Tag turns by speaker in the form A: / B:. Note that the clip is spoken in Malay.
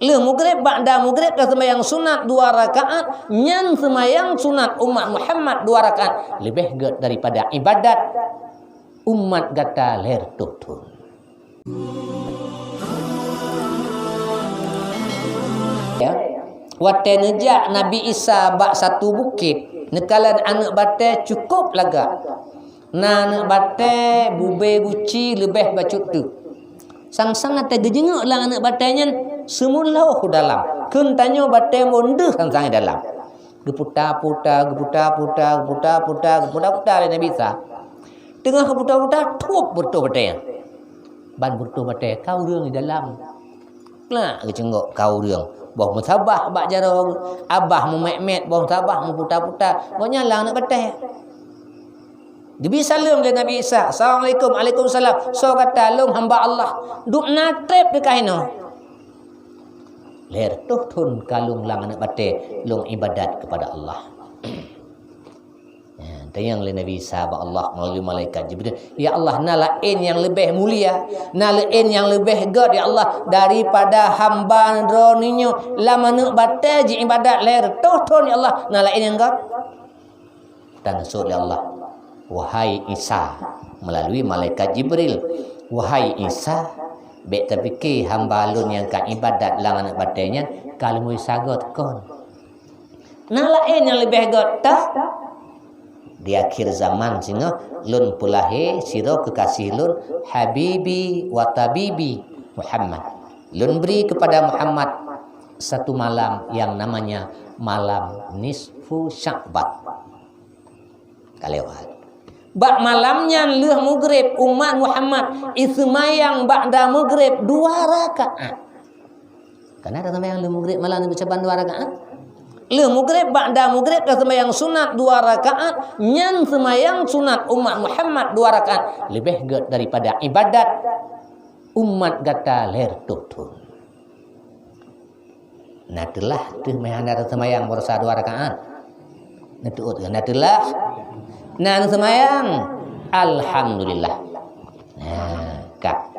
A: Le maghrib ba'da maghrib dah sembahyang sunat 2 rakaat, nyan sembahyang sunat umat Muhammad 2 rakaat lebih get daripada ibadat umat gata ler tutun. Ya. Wate nejak Nabi Isa bak satu bukit, nekalan anak bate cukup laga. Na anak bate bube guci lebih bacut tu. Sang-sang ate gejenguk lang anak batenya semula ke dalam. Kun tanyo bate monde sang-sang dalam. Geputar-putar Nabi Isa. Tengah keputar-putar tup betul bate. Ban betul bate kau reung di dalam. Lah gejenguk kau reung. Boh musabah bak jarong abah memet-met boh sabah meputar-putar boh nyalang nak batai. Dibi salam le Nabi Isa. Assalamualaikum. Waalaikumsalam. So kata long hamba Allah duk natrep de kaino. Ler tuhtun kalung lang nak batai long ibadat kepada Allah. Tayang le Nabi Isa ba Allah melalui malaikat Jibril. Ya Allah, nalain yang lebih mulia, nalain yang lebih god ya Allah daripada hamba droninyo lama nak bataji ibadat ler tuhun ya Allah, nalain yang god. Dan rasul ya Allah, wahai Isa melalui malaikat Jibril, wahai Isa, bek terfikir hamba lun yang kan ibadat lang anak batainya kalau mu sagot kon. Nalain yang lebih god tah di akhir zaman sino lun pulahe siro kekasih lun habibi wa tabibi Muhammad. Lun beri kepada Muhammad satu malam yang namanya malam nisfu Sya'ban. Kalewat. Bak malamnya leuh maghrib umat Muhammad ismayang ba'da maghrib 2 rakaat. Karena ada sembahyang leuh maghrib malam Nabi Sya'ban 2 rakaat. Le maghrib ba'da maghrib dah sembahyang sunat 2 rakaat, nyan sembahyang sunat umat Muhammad 2 rakaat lebih get daripada ibadat umat gata ler tutun. Nah telah tu mehana sembahyang bersa 2 rakaat. Nah tuut kan telah. Nah sembahyang alhamdulillah. Nah kak